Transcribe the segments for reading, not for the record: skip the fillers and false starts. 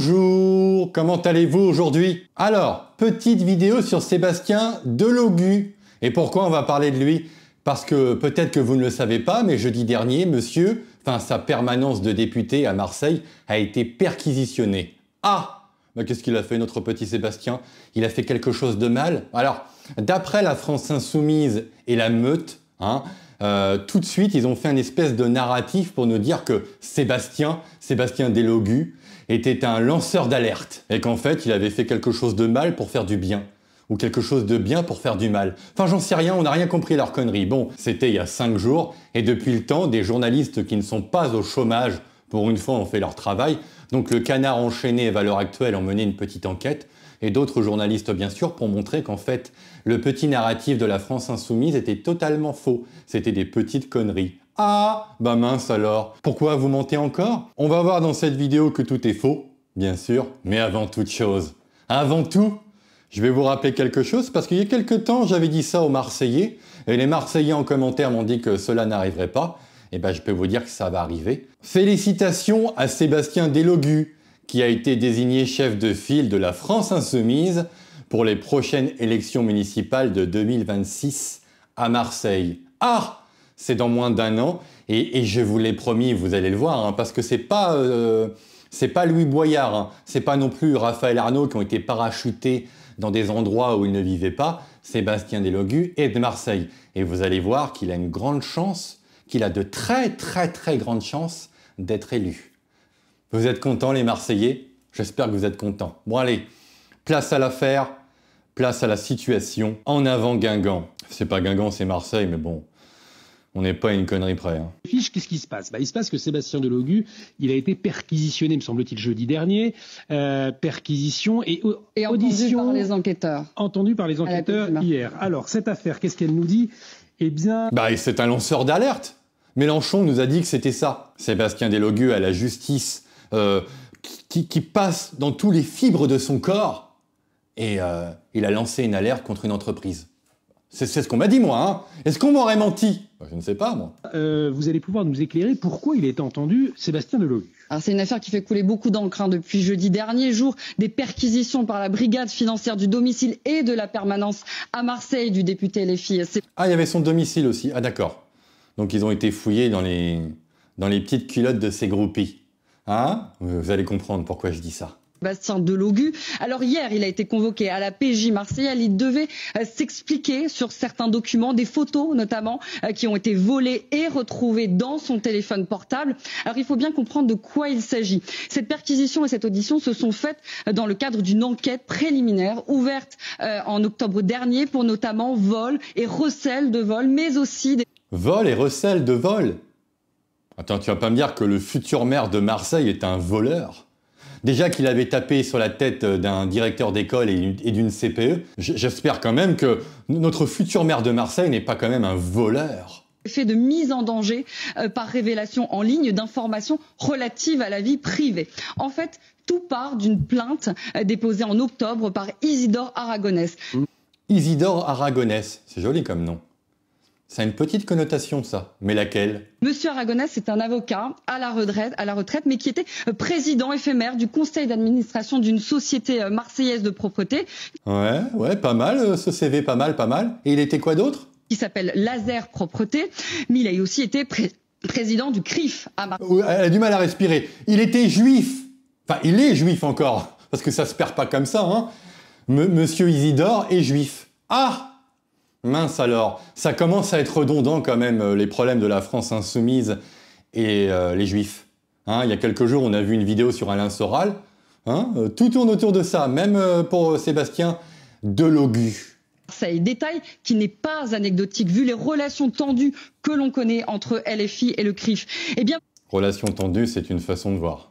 Bonjour, comment allez-vous aujourd'hui? Alors, petite vidéo sur Sébastien Delogu. Et pourquoi on va parler de lui? Parce que peut-être que vous ne le savez pas, mais jeudi dernier, sa permanence de député à Marseille a été perquisitionnée. Ah! Mais qu'est-ce qu'il a fait notre petit Sébastien? Il a fait quelque chose de mal? Alors, d'après la France Insoumise et la Meute, tout de suite, ils ont fait une espèce de narratif pour nous dire que Sébastien Delogu, était un lanceur d'alerte et qu'en fait, il avait fait quelque chose de mal pour faire du bien ou quelque chose de bien pour faire du mal. Enfin, j'en sais rien, on n'a rien compris leur connerie. Bon, c'était il y a 5 jours et depuis le temps, des journalistes qui ne sont pas au chômage, pour une fois, ont fait leur travail. Donc le Canard enchaîné et Valeurs Actuelles ont mené une petite enquête et d'autres journalistes, bien sûr, pour montrer qu'en fait, le petit narratif de la France Insoumise était totalement faux. C'était des petites conneries. Ah, bah mince alors. Pourquoi vous mentez encore? On va voir dans cette vidéo que tout est faux, bien sûr, mais avant toute chose, avant tout, je vais vous rappeler quelque chose parce qu'il y a quelque temps, j'avais dit ça aux Marseillais et les Marseillais en commentaire m'ont dit que cela n'arriverait pas. Et ben, je peux vous dire que ça va arriver. Félicitations à Sébastien Delogu, qui a été désigné chef de file de la France Insoumise pour les prochaines élections municipales de 2026 à Marseille. Ah! C'est dans moins d'un an, et je vous l'ai promis, vous allez le voir, parce que c'est pas Louis Boyard, c'est pas non plus Raphaël Arnaud qui ont été parachutés dans des endroits où ils ne vivaient pas. Sébastien Delogu est de Marseille, et vous allez voir qu'il a une grande chance, qu'il a de très grandes chances d'être élu. Vous êtes contents les Marseillais? J'espère que vous êtes contents. Bon allez, place à l'affaire, place à la situation. En avant Guingamp. C'est pas Guingamp, c'est Marseille, mais bon. On n'est pas à une connerie près. Qu'est-ce qui se passe? Il se passe que Sébastien Delogu, il a été perquisitionné, me semble-t-il, jeudi dernier. Perquisition et audition. Entendu par les enquêteurs. Entendu par les enquêteurs hier. Alors, cette affaire, qu'est-ce qu'elle nous dit? Eh bien... c'est un lanceur d'alerte. Mélenchon nous a dit que c'était ça. Sébastien Delogu a la justice qui passe dans tous les fibres de son corps. Et il a lancé une alerte contre une entreprise. C'est ce qu'on m'a dit, moi. Est-ce qu'on m'aurait menti? Je ne sais pas, moi. Vous allez pouvoir nous éclairer pourquoi il est entendu, Sébastien Delogu. Alors c'est une affaire qui fait couler beaucoup d'encre depuis jeudi dernier, jour des perquisitions par la brigade financière du domicile et de la permanence à Marseille du député LFI. Ah, il y avait son domicile aussi. Ah, d'accord. Donc ils ont été fouillés dans les petites culottes de ses groupies. Vous allez comprendre pourquoi je dis ça. Sébastien Delogu. Alors hier, il a été convoqué à la PJ marseillaise. Il devait s'expliquer sur certains documents, des photos notamment, qui ont été volées et retrouvées dans son téléphone portable. Alors il faut bien comprendre de quoi il s'agit. Cette perquisition et cette audition se sont faites dans le cadre d'une enquête préliminaire ouverte en octobre dernier pour notamment vol et recel de vol, mais aussi des... Vol et recel de vol? Attends, tu vas pas me dire que le futur maire de Marseille est un voleur? Déjà qu'il avait tapé sur la tête d'un directeur d'école et d'une CPE, j'espère quand même que notre futur maire de Marseille n'est pas quand même un voleur. Fait de mise en danger par révélation en ligne d'informations relatives à la vie privée. En fait, tout part d'une plainte déposée en octobre par Isidore Aragonès. Isidore Aragonès, c'est joli comme nom. Ça a une petite connotation, ça. Mais laquelle? Monsieur Aragonès est un avocat à la retraite, mais qui était président éphémère du conseil d'administration d'une société marseillaise de propreté. Ouais, pas mal, ce CV, pas mal. Et il était quoi d'autre? Qui s'appelle Laser Propreté, mais il a aussi été président du CRIF à Marseille. Elle a du mal à respirer. Il était juif. Enfin, il est juif encore, parce que ça se perd pas comme ça, Monsieur Isidore est juif. Ah! Mince alors, ça commence à être redondant quand même, les problèmes de la France Insoumise et les Juifs. Il y a quelques jours, on a vu une vidéo sur Alain Soral. Tout tourne autour de ça, même pour Sébastien Delogu. Détail qui n'est pas anecdotique, vu les relations tendues que l'on connaît entre LFI et le CRIF. Eh bien, relations tendues, c'est une façon de voir.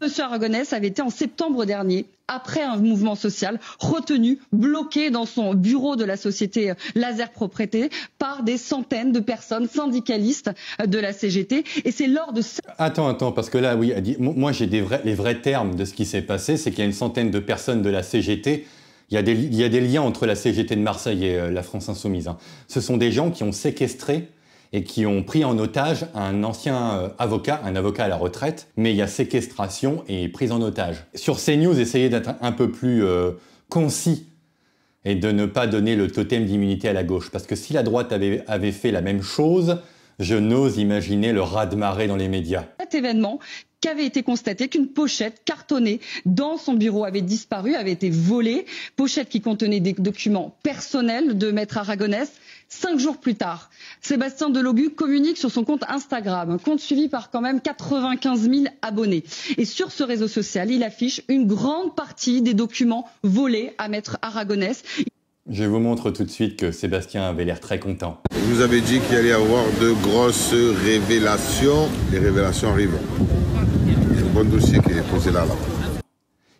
Monsieur Aragonès avait été en septembre dernier, après un mouvement social, retenu, bloqué dans son bureau de la société Laser Propreté par des centaines de personnes syndicalistes de la CGT. Et c'est lors de... Attends, parce que là, oui, moi j'ai les vrais termes de ce qui s'est passé, c'est qu'il y a une centaine de personnes de la CGT. Il y a des liens entre la CGT de Marseille et la France Insoumise. Ce sont des gens qui ont séquestré et qui ont pris en otage un ancien avocat, un avocat à la retraite, mais il y a séquestration et prise en otage. Sur CNews, essayez d'être un peu plus concis et de ne pas donner le totem d'immunité à la gauche. Parce que si la droite avait fait la même chose, je n'ose imaginer le raz-de-marée dans les médias. Cet événement qu'avait été constaté qu'une pochette cartonnée dans son bureau avait disparu, avait été volée. Pochette qui contenait des documents personnels de Maître Aragonès. 5 jours plus tard, Sébastien Delogu communique sur son compte Instagram, un compte suivi par quand même 95 000 abonnés. Et sur ce réseau social, il affiche une grande partie des documents volés à Maître Aragonès. Je vous montre tout de suite que Sébastien avait l'air très content. Vous avez dit qu'il allait y avoir de grosses révélations. Les révélations arrivent. Il y a un bon dossier qui est posé là.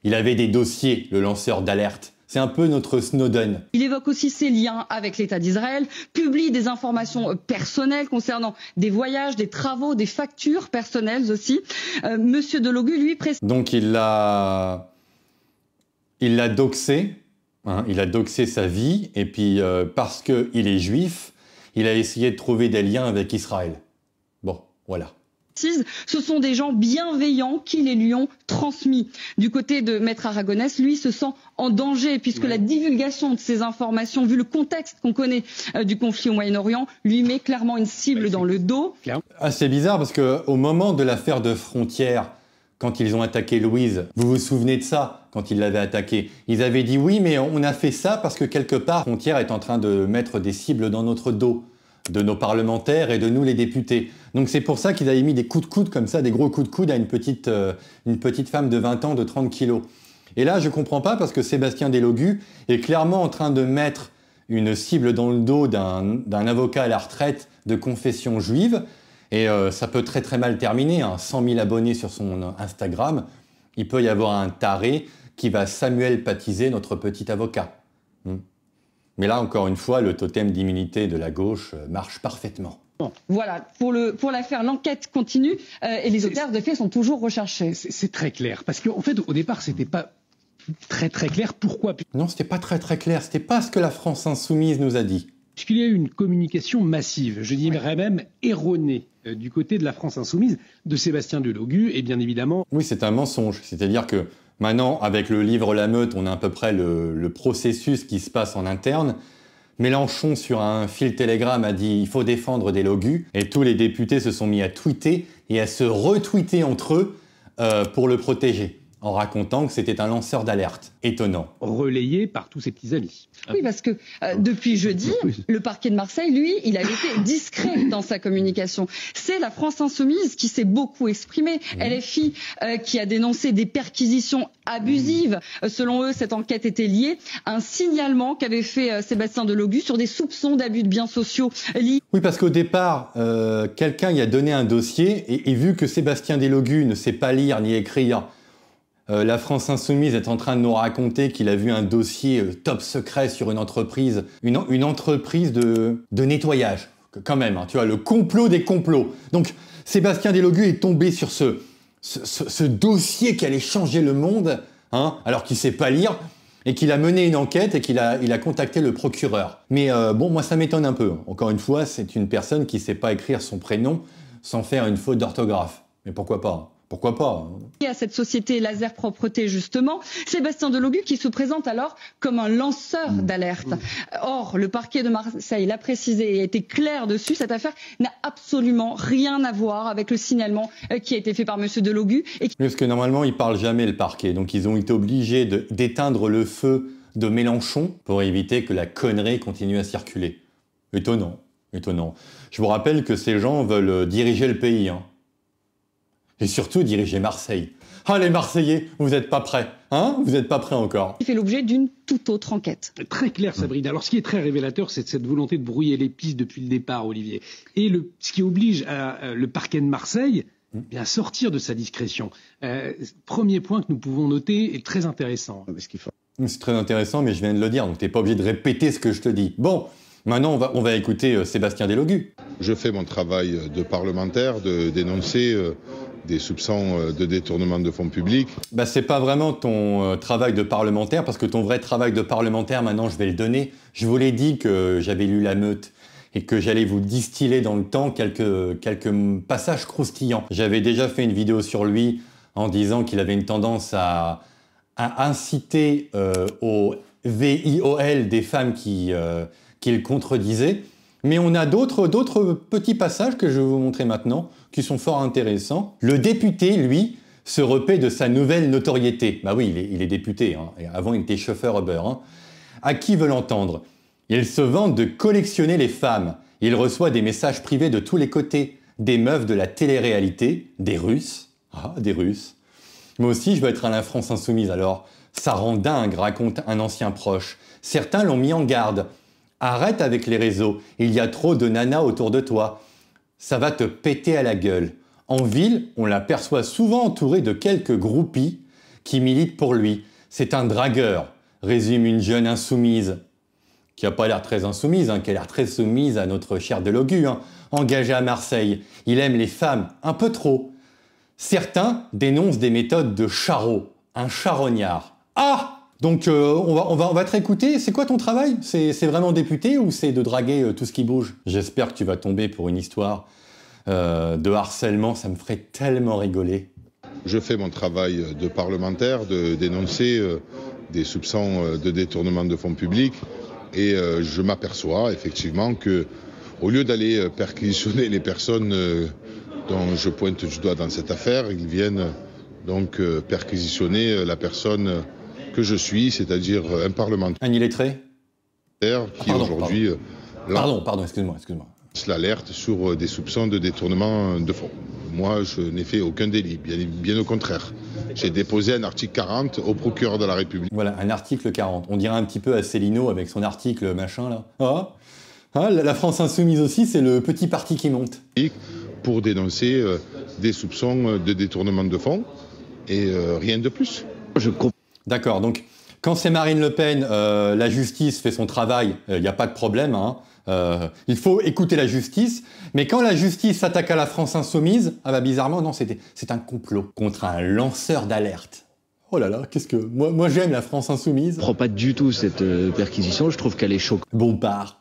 Il avait des dossiers, le lanceur d'alerte. C'est un peu notre Snowden. Il évoque aussi ses liens avec l'État d'Israël, publie des informations personnelles concernant des voyages, des travaux, des factures personnelles aussi. Monsieur Delogu, lui, précise... Donc il l'a doxé, hein, il a doxé sa vie, et puis parce qu'il est juif, il a essayé de trouver des liens avec Israël. Bon, voilà. Ce sont des gens bienveillants qui les lui ont transmis. Du côté de Maître Aragonès, lui se sent en danger puisque la divulgation de ces informations, vu le contexte qu'on connaît du conflit au Moyen-Orient, lui met clairement une cible dans le dos. Ah, c'est bizarre parce qu'au moment de l'affaire de Frontières, quand ils ont attaqué Louise, vous vous souvenez de ça, quand ils l'avaient attaqué? Ils avaient dit oui, mais on a fait ça parce que quelque part, Frontières est en train de mettre des cibles dans notre dos, de nos parlementaires et de nous les députés. Donc c'est pour ça qu'ils avaient mis des coups de coude comme ça, des gros coups de coude à une petite femme de 20 ans de 30 kilos. Et là, je comprends pas parce que Sébastien Delogu est clairement en train de mettre une cible dans le dos d'un avocat à la retraite de confession juive. Et ça peut très très mal terminer, hein. 100 000 abonnés sur son Instagram. Il peut y avoir un taré qui va Samuel Patiser notre petit avocat. Mais là, encore une fois, le totem d'immunité de la gauche marche parfaitement. Voilà, pour l'affaire, l'enquête continue et les auteurs de faits sont toujours recherchés. C'est très clair, parce qu'en fait, au départ, c'était pas très clair. Pourquoi? Non, c'était pas très clair. C'était pas ce que la France Insoumise nous a dit. Puisqu'il y a eu une communication massive, je dirais même erronée, du côté de la France Insoumise, de Sébastien Delogu, et bien évidemment... Oui, c'est un mensonge. C'est-à-dire que maintenant, avec le livre La Meute, on a à peu près le processus qui se passe en interne. Mélenchon, sur un fil Telegram, a dit « il faut défendre Delogu » et tous les députés se sont mis à tweeter et à se retweeter entre eux pour le protéger, en racontant que c'était un lanceur d'alerte. Étonnant. Relayé par tous ses petits amis. Oui, parce que depuis jeudi, le parquet de Marseille, lui, il avait été discret dans sa communication. C'est la France Insoumise qui s'est beaucoup exprimée. LFI qui a dénoncé des perquisitions abusives. Selon eux, cette enquête était liée à un signalement qu'avait fait Sébastien Delogu sur des soupçons d'abus de biens sociaux. Oui, parce qu'au départ, quelqu'un y a donné un dossier et vu que Sébastien Delogu ne sait pas lire ni écrire, la France Insoumise est en train de nous raconter qu'il a vu un dossier top secret sur une entreprise, une entreprise de nettoyage, quand même, hein, tu vois, le complot des complots. Donc, Sébastien Delogu est tombé sur ce dossier qui allait changer le monde, hein, alors qu'il ne sait pas lire, et qu'il a mené une enquête et qu'il a contacté le procureur. Mais bon, moi, ça m'étonne un peu. Encore une fois, c'est une personne qui ne sait pas écrire son prénom sans faire une faute d'orthographe. Mais pourquoi pas ? Pourquoi pas? Et à cette société Laser Propreté, justement, Sébastien Delogu qui se présente alors comme un lanceur d'alerte. Or, le parquet de Marseille l'a précisé et a été clair dessus, cette affaire n'a absolument rien à voir avec le signalement qui a été fait par monsieur Delogu. Parce que normalement, il parle jamais le parquet, donc ils ont été obligés d'éteindre le feu de Mélenchon pour éviter que la connerie continue à circuler. Étonnant, étonnant. Je vous rappelle que ces gens veulent diriger le pays, hein. Et surtout diriger Marseille. Ah, les Marseillais, vous n'êtes pas prêts, hein? Vous n'êtes pas prêts encore. Il fait l'objet d'une toute autre enquête. Très clair, Sabrina. Alors, ce qui est très révélateur, c'est cette volonté de brouiller les pistes depuis le départ, Olivier. Et ce qui oblige le parquet de Marseille à sortir de sa discrétion. Premier point que nous pouvons noter est très intéressant. C'est très intéressant, mais je viens de le dire, donc tu n'es pas obligé de répéter ce que je te dis. Bon, maintenant, on va écouter Sébastien Delogu. Je fais mon travail de parlementaire, de dénoncer des soupçons de détournement de fonds publics. Bah, c'est pas vraiment ton travail de parlementaire, parce que ton vrai travail de parlementaire, maintenant, je vais le donner. Je vous l'ai dit que j'avais lu La Meute. et que j'allais vous distiller dans le temps quelques passages croustillants. J'avais déjà fait une vidéo sur lui en disant qu'il avait une tendance à inciter au VIOL des femmes qu'il contredisait. Mais on a d'autres petits passages que je vais vous montrer maintenant, qui sont fort intéressants. Le député, lui, se repaît de sa nouvelle notoriété. Bah oui, il est député, hein. Et avant il était chauffeur Uber. Hein. À qui veut l'entendre? Il se vante de collectionner les femmes. Il reçoit des messages privés de tous les côtés. Des meufs de la télé-réalité, des Russes. Ah, des Russes. Moi aussi, je veux être à la France insoumise, alors ça rend dingue, raconte un ancien proche. Certains l'ont mis en garde. Arrête avec les réseaux, il y a trop de nanas autour de toi. Ça va te péter à la gueule. En ville, on l'aperçoit souvent entouré de quelques groupies qui militent pour lui. C'est un dragueur, résume une jeune insoumise, qui n'a pas l'air très insoumise, hein, qui a l'air très soumise à notre cher Delogu, hein, engagé à Marseille. Il aime les femmes, un peu trop. Certains dénoncent des méthodes de charreau, un charognard. Ah! Donc on va te réécouter. C'est quoi ton travail? C'est vraiment député ou c'est de draguer tout ce qui bouge? J'espère que tu vas tomber pour une histoire de harcèlement, ça me ferait tellement rigoler. Je fais mon travail de parlementaire, de dénoncer des soupçons de détournement de fonds publics et je m'aperçois effectivement que au lieu d'aller perquisitionner les personnes dont je pointe du doigt dans cette affaire, ils viennent donc perquisitionner la personne que je suis, c'est-à-dire un parlementaire. Un illettré qui aujourd'hui Pardon, excuse-moi. l'alerte sur des soupçons de détournement de fonds. Moi, je n'ai fait aucun délit, bien au contraire. J'ai déposé un article 40 au procureur de la République. Voilà, un article 40. On dirait un petit peu Asselineau avec son article machin là. La France insoumise aussi, c'est le petit parti qui monte. Pour dénoncer des soupçons de détournement de fonds et rien de plus. D'accord, donc quand c'est Marine Le Pen, la justice fait son travail, il n'y a pas de problème. Hein. Il faut écouter la justice, mais quand la justice s'attaque à la France insoumise, ah bah bizarrement non, c'est un complot contre un lanceur d'alerte. Oh là là, qu'est-ce que... Moi j'aime la France insoumise. Je ne prends pas du tout cette perquisition, je trouve qu'elle est choquante. Bompard.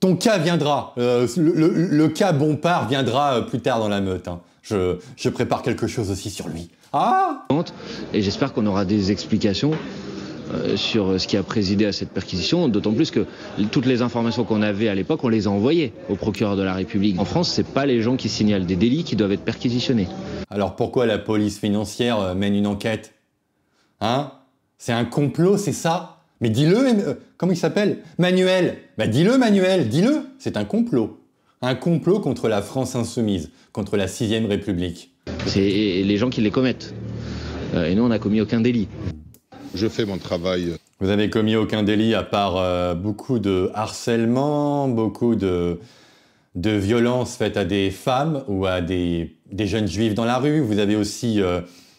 Ton cas viendra, le cas Bompard viendra plus tard dans la meute. Hein. Je prépare quelque chose aussi sur lui. Ah! Et j'espère qu'on aura des explications sur ce qui a présidé à cette perquisition, d'autant plus que toutes les informations qu'on avait à l'époque, on les a envoyées au procureur de la République. En France, c'est pas les gens qui signalent des délits qui doivent être perquisitionnés. Alors pourquoi la police financière mène une enquête? Hein? C'est un complot, c'est ça? Mais dis-le, comment il s'appelle? Manuel. Bah dis-le Manuel, dis-le. C'est un complot. Un complot contre la France insoumise, contre la 6ème République. C'est les gens qui les commettent. Et nous, on n'a commis aucun délit. Je fais mon travail. Vous avez commis aucun délit à part beaucoup de harcèlement, beaucoup de violences faites à des femmes ou à des jeunes juifs dans la rue. Vous avez aussi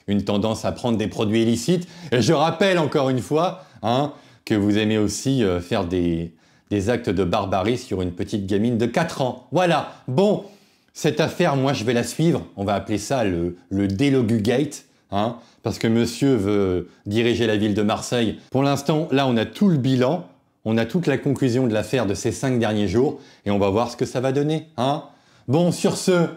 une tendance à prendre des produits illicites. Et je rappelle encore une fois hein, que vous aimez aussi faire des actes de barbarie sur une petite gamine de 4 ans. Voilà, bon, cette affaire, moi je vais la suivre. On va appeler ça le Delogu Gate. Hein, parce que monsieur veut diriger la ville de Marseille. Pour l'instant, là, on a tout le bilan, on a toute la conclusion de l'affaire de ces 5 derniers jours, et on va voir ce que ça va donner. Hein. Bon, sur ce,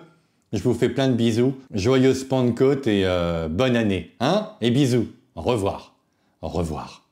je vous fais plein de bisous, joyeuse Pentecôte et bonne année. Hein, et bisous, au revoir. Au revoir.